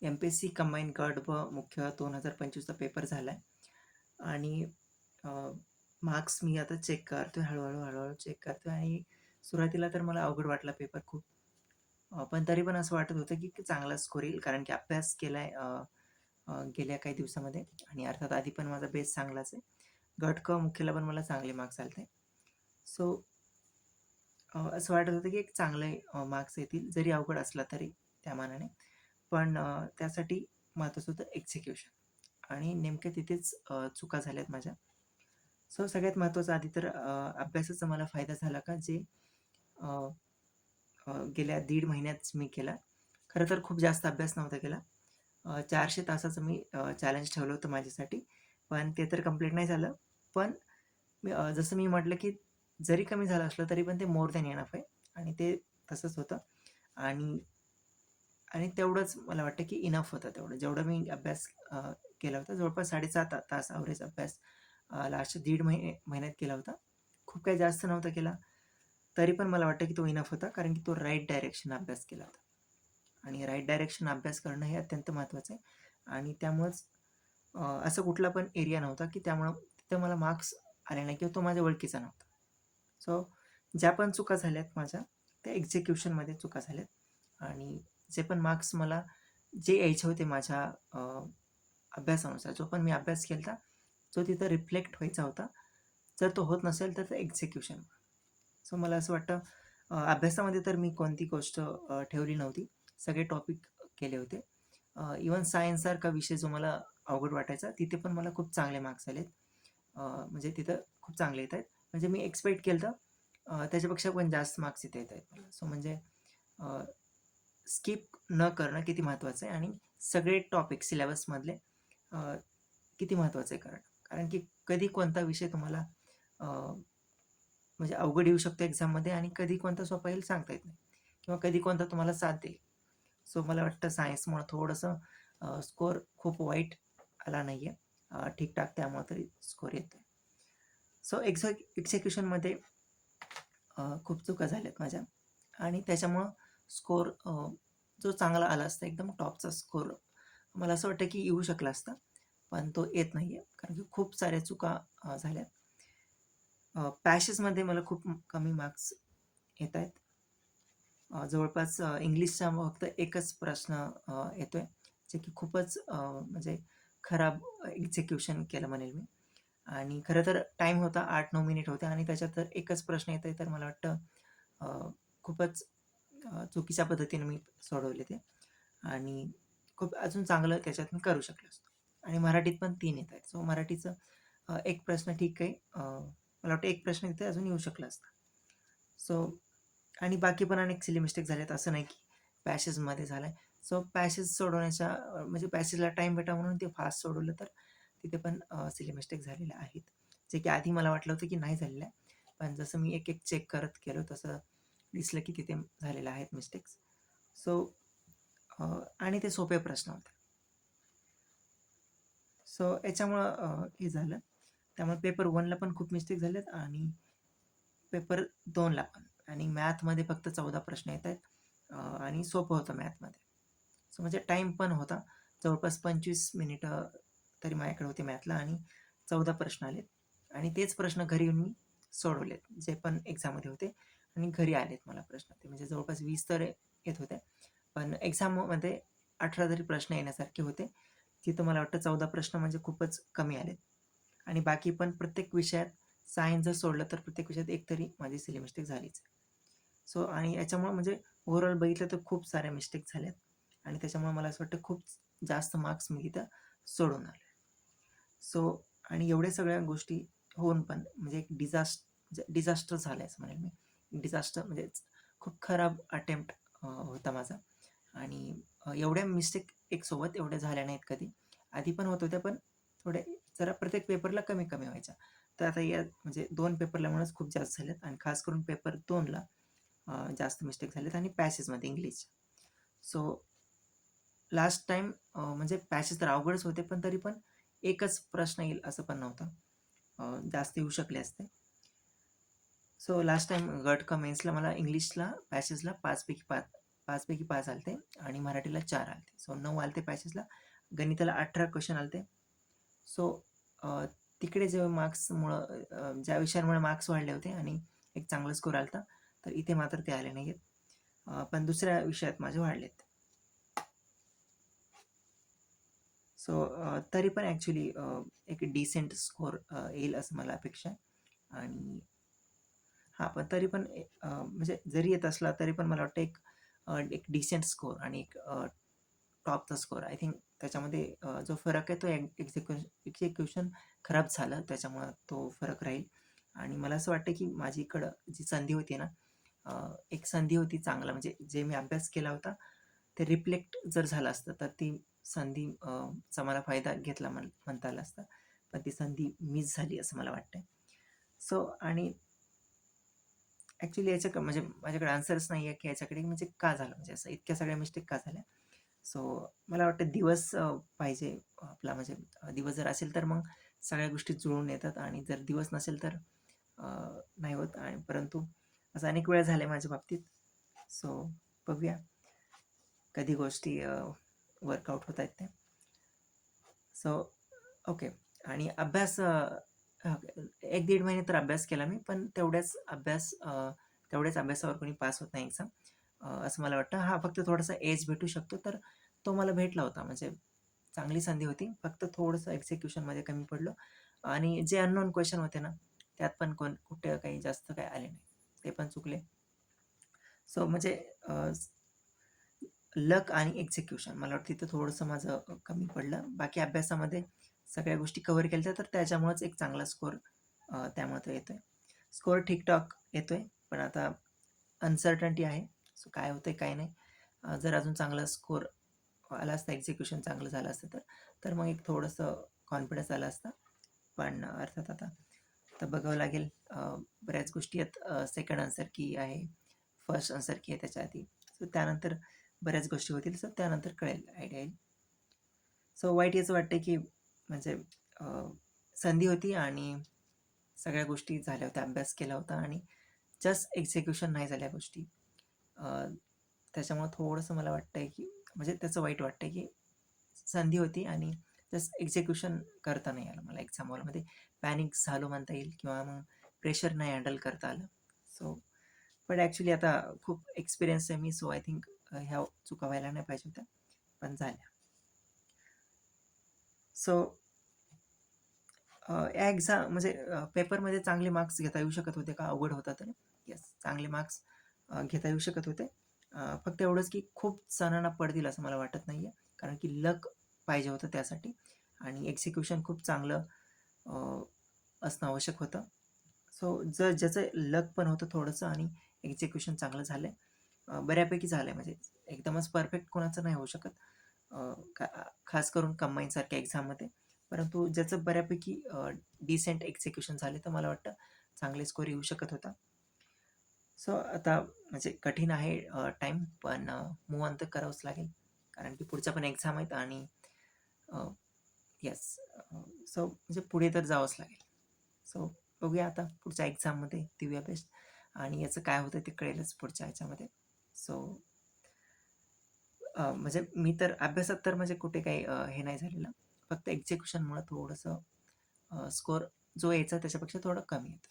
MPSC combine गट व मुख्य 2025चा पेपर झाला आहे आणि मार्क्स मी आता चेक करतोय हळू-हळू चेक करतोय आणि सुरुवातीला तर मला अवघड वाटला पेपर खूप. पण तरी पण असं वाटत होतं की चांगला स्कोर येईल कारण की अभ्यास केलाय गेल्या काही दिवसामध्ये आणि अर्थात आधी पण माझा बेस चांगलाच आहे. गट क मुख्यला पण मला चांगले मार्क्स आलते. सो असं वाटत होतं की एक चांगले मार्क्स येतील जरी अवघड असला तरी त्या मानाने. पण त्यासाठी महत्त्वाचं होतं एक्झिक्युशन आणि नेमक्या तिथेच चुका झाल्यात माझ्या. सो सगळ्यात महत्त्वाचं आधी तर अभ्यासाचा मला फायदा झाला का जे अ, गेल्या 1.5 महिन्यात मी केला. खरं तर खूप जास्त अभ्यास नव्हता केला. 400 तासाचं मी चॅलेंज ठेवलं होतं माझ्यासाठी. पण ते तर कंप्लीट नाही झालं. पण जसं मी म्हटलं की जरी कमी झालं असलं तरी पण ते मोर दॅन इनफ आहे आणि ते तसंच होतं आणि आणि तेवढंच मला वाटतं की इनफ होतं तेवढं. जेवढं मी अभ्यास केला होता जवळपास 7.5 तास अव्हरेज अभ्यास लास्ट 1.5 महिन्यात केला होता. खूप काही जास्त नव्हता केला. तरी पण मला वाटतं की तो इनफ होता कारण की तो राइट डायरेक्शन अभ्यास केला होता. आणि राइट डायरेक्शन अभ्यास करणं हे अत्यंत महत्त्वाचं आहे आणि त्यामुळंच असा कुठला पण एरिया नव्हता की त्यामुळं तिथं मला मार्क्स आले नाही किंवा तो माझ्या ओळखीचा नव्हता. सो ज्या पण चुका झाल्यात माझ्या त्या एक्झिक्युशनमध्ये चुका झाल्यात आणि जे पण मार्क्स मला जे यायचे होते माझ्या अभ्यासानुसार जो पण मी अभ्यास केला होता, जो तिथं रिफ्लेक्ट व्हायचा होता. जर तो होत नसेल तर ते एक्झिक्युशन. सो मला असं वाटतं अभ्यासामध्ये तर मी कोणती गोष्ट ठेवली नव्हती. सगळे टॉपिक केले होते. इव्हन सायन्ससारखा विषय जो मला अवघड वाटायचा तिथे पण मला खूप चांगले मार्क्स आलेत. म्हणजे तिथं खूप चांगले येत आहेत. म्हणजे मी एक्स्पेक्ट केलं होतं त्याच्यापेक्षा पण जास्त मार्क्स इथे येत आहेत मला. सो म्हणजे स्किप न करणं किती महत्त्वाचं आहे आणि सगळे टॉपिक सिलेबसमधले किती महत्त्वाचं आहे करणं. कारण की कधी कोणता विषय तुम्हाला म्हणजे अवघड येऊ शकतो एक्झाममध्ये आणि कधी कोणता सोपा येईल सांगता येत नाही किंवा कधी कोणता तुम्हाला साथ देईल. सो मला वाटतं सायन्समुळं थोडंसं स्कोर खूप वाईट आला नाही आहे. ठीक-ठाक त्यामुळे तरी स्कोर येतोय. सो एक्झिक्युशनमध्ये खूप चुका झाल्यात माझ्या आणि त्याच्यामुळं स्कोर जो चांगला आला असता एकदम टॉपचा स्कोर मला असं वाटतं की येऊ शकला असता. पण तो येत नाही आहे कारण की खूप साऱ्या चुका झाल्यात. पॅसेजमध्ये मला खूप कमी मार्क्स येत आहेत. जवळपास इंग्लिशचा फक्त एकच प्रश्न येतोय, जे की खूपच म्हणजे खराब एक्झिक्युशन केलं म्हणेल मी. आणि खरं तर टाईम होता 8-9 मिनिट होते आणि त्याच्यात तर एकच प्रश्न येतोय तर मला वाटतं अ, खूपच चुकीच्या पद्धतीने मी सोडवले ते आणि खूप अजून चांगलं त्याच्यात मी करू शकलो असतो. आणि मराठीत पण 3 येत आहेत. सो मराठीचं एक प्रश्न ठीक आहे. मला वाटतं एक प्रश्न तिथे अजून येऊ शकला असता. सो आणि बाकी पण अनेक सिली मिस्टेक झाल्यात. असं नाही की पॅसेजमध्ये झालाय. सो पॅसेज सोडवण्याच्या म्हणजे पॅसेजला टाईम भेटावा म्हणून ते फास्ट सोडवलं तर तिथे पण सिली मिस्टेक झालेल्या आहेत. जे की आधी मला वाटलं होतं की नाही झालेल्या आहे. पण जसं मी एक-एक चेक करत गेलो तसं दिसलं की तिथे झालेल्या आहेत मिस्टेक्स. सो आणि ते सोपे प्रश्न होते. सो याच्यामुळं हे झालं. त्यामुळे पेपर 1ला पण खूप मिस्टेक झाल्यात आणि पेपर 2ला पण आणि मॅथमध्ये फक्त 14 प्रश्न येत आहेत आणि सोपं होतं मॅथमध्ये. सो म्हणजे टाईम पण होता. जवळपास 25 मिनिटं तरी माझ्याकडे होते मॅथला आणि 14 प्रश्न आलेत आणि तेच प्रश्न घरी येऊन मी सोडवलेत. जे पण एक्झाममध्ये होते आणि घरी आलेत मला प्रश्न ते म्हणजे जवळपास 20 तर येत होते. पण एक्झाममध्ये 18 तरी प्रश्न येण्यासारखे होते. तिथं मला वाटतं 14 प्रश्न म्हणजे खूपच कमी आलेत आणि बाकी पण प्रत्येक विषयात सायन्स जर सोडलं तर प्रत्येक विषयात एक तरी माझी सिली मिस्टेक झालीच. सो आणि याच्यामुळं म्हणजे ओव्हरऑल बघितलं तर खूप साऱ्या मिस्टेक झाल्यात आणि त्याच्यामुळे मला असं वाटतं खूप जास्त मार्क्स मी तिथं सोडून आलोय. सो आणि एवढ्या सगळ्या गोष्टी होऊन पण म्हणजे एक डिझास्टर झालंय असं म्हणेल मी. डिझास्टर म्हणजे खूप खराब अटेम्प्ट होता माझा आणि एवढ्या मिस्टेक एक सोबत एवढ्या झाल्या नाहीत कधी. आधी पण होत होत्या पण थोड्या जरा प्रत्येक पेपरला कमी-कमी व्हायच्या. तर आता या म्हणजे 2 पेपरल्यामुळेच खूप जास्त झाल्यात आणि खास करून पेपर 2ला जास्त मिस्टेक झाल्यात आणि पॅसेजमध्ये इंग्लिश. सो लास्ट टाईम म्हणजे पॅसेज तर अवघडच होते, पण तरी पण एकच प्रश्न येईल असं पण नव्हतं. जास्त येऊ शकले असते. सो लास्ट टाईम गट का मेन्सला मला इंग्लिशला पॅसेजला 5 पैकी 5 5 पैकी 5 आलते आणि मराठीला 4 आलते. सो 9 आलते पॅसेजला. गणिताला 18 क्वेश्चन आलते. सो तिकडे जे मार्क्समुळं ज्या विषयांमुळे मार्क्स वाढले होते आणि एक चांगला स्कोर आला होता, तर इथे मात्र ते आले नाही आहेत. पण दुसऱ्या विषयात माझे वाढलेत. सो तरी पण ॲक्च्युली एक डिसेंट स्कोर येईल असं मला अपेक्षा आहे. आणि हां, पण तरी पण म्हणजे जरी येत असला तरी पण मला वाटतं एक डिसेंट स्कोर आणि एक टॉपचा स्कोर आय थिंक त्याच्यामध्ये जो फरक आहे तो एक्झिक्युशन खराब झालं त्याच्यामुळं तो फरक राहील. आणि मला असं वाटतं की माझी इकडं जी संधी होती ना, एक संधी होती चांगला म्हणजे जे मी अभ्यास केला होता ते रिफ्लेक्ट जर झालं असतं तर ती संधी चा मला फायदा घेतला म्हणता आलं असतं. पण ती संधी मिस झाली असं मला वाटतंय. सो आणि ॲक्च्युली म्हणजे माझ्याकडे आन्सरच नाही आहे की याच्याकडे म्हणजे का झालं म्हणजे असं इतक्या सगळ्या मिस्टेक का झाल्या. सो मला वाटतं दिवस पाहिजे आपला म्हणजे दिवस जर असेल तर मग सगळ्या गोष्टी जुळून येतात आणि जर दिवस नसेल तर नाही होत. आणि परंतु असं अनेक वेळा झालं माझ्या बाबतीत. सो बघूया कधी गोष्टी वर्कआउट होत आहेत त्या. So okay. आणि अभ्यास 1-1.5 महिने तर अभ्यास केला मी, पण तेवढ्याच अभ्यासावर कोणी पास होत नाही एक्झाम असं मला वाटतं. हां, फक्त थोडासा एज भेटू शकतो, तर तो मला भेटला होता. म्हणजे चांगली संधी होती. फक्त थोडंसं एक्झिक्युशनमध्ये कमी पडलो आणि जे अननोन क्वेश्चन होते ना, त्यात पण कुठे काही जास्त काही आले नाही. ते पण चुकले. सो म्हणजे लक आणि एक्झिक्युशन मला वाटतं तिथं थोडंसं माझं कमी पडलं. बाकी अभ्यासामध्ये सगळ्या गोष्टी कव्हर केल्या तर त्याच्यामुळेच एक चांगला स्कोर त्यामुळे तो येतोय. स्कोर ठीकठाक येतोय, पण आता अनसर्टन्टी आहे. सो काय होतंय काय नाही. जर अजून चांगला स्कोर आला असता, एक्झिक्युशन चांगलं झालं असतं तर मग एक थोडंसं कॉन्फिडन्स आला असता. पण अर्थात आता बघावं लागेल. बऱ्याच गोष्टी आहेत. सेकंड आन्सर की आहे, फर्स्ट आन्सर की आहे त्याच्या आधी. सो त्यानंतर बऱ्याच गोष्टी होतील. सो त्यानंतर कळेल, आयडिया येईल. सो वाईट याचं वाटतं की म्हणजे संधी होती आणि सगळ्या गोष्टी झाल्या होत्या, अभ्यास केला होता आणि जस्ट एक्झिक्युशन नाही झाल्या गोष्टी. त्याच्यामुळं थोडंसं मला वाटतंय की म्हणजे त्याचं वाईट वाटतंय की संधी होती आणि जस्ट एक्झिक्युशन करता नाही आलं मला एक्झाम हॉलमध्ये. पॅनिक झालो म्हणता येईल किंवा मग प्रेशर नाही हँडल करता आलं. सो पण ॲक्च्युली आता खूप एक्सपिरियन्स आहे मी. सो आय थिंक ह्या चुका व्हायला नाही पाहिजे होत्या, पण झाल्या. सो या एक्झाम म्हणजे पेपरमध्ये चांगले मार्क्स घेता येऊ शकत होते का? अवघड होता तर? येस, चांगले मार्क्स घेता येऊ शकत होते. फक्त एवढंच की खूप जणांना पडतील असं मला वाटत नाही आहे. कारण की लक पाहिजे होतं त्यासाठी आणि एक्झिक्युशन खूप चांगलं असणं आवश्यक होतं. सो ज्याचं लक पण होतं थोडंसं आणि एक्झिक्युशन चांगलं झालं आहे, बऱ्यापैकी झालं आहे. म्हणजे एकदमच परफेक्ट कोणाचं नाही होऊ शकत, खास करून कंबाईनसारख्या एक्झाममध्ये. परंतु ज्याचं बऱ्यापैकी डिसेंट एक्झिक्युशन झाले तर मला वाटतं चांगले स्कोर येऊ शकत होता. सो आता म्हणजे कठीण आहे टाईम, पण मूव्ह ऑन तर करावंच लागेल. कारण की पुढच्या पण एक्झाम आहेत आणि येस, सो म्हणजे पुढे तर जावंच लागेल. सो बघूया आता पुढच्या एक्झाममध्ये देऊया बेस्ट आणि याचं काय होतं ते कळेलच पुढच्या ह्याच्यामध्ये. सो म्हणजे मी तर अभ्यासात तर म्हणजे कुठे काही हे नाही झालेलं. फक्त एक्झिक्युशनमुळं थोडंसं स्कोर जो यायचा त्याच्यापेक्षा थोडं कमी येतं.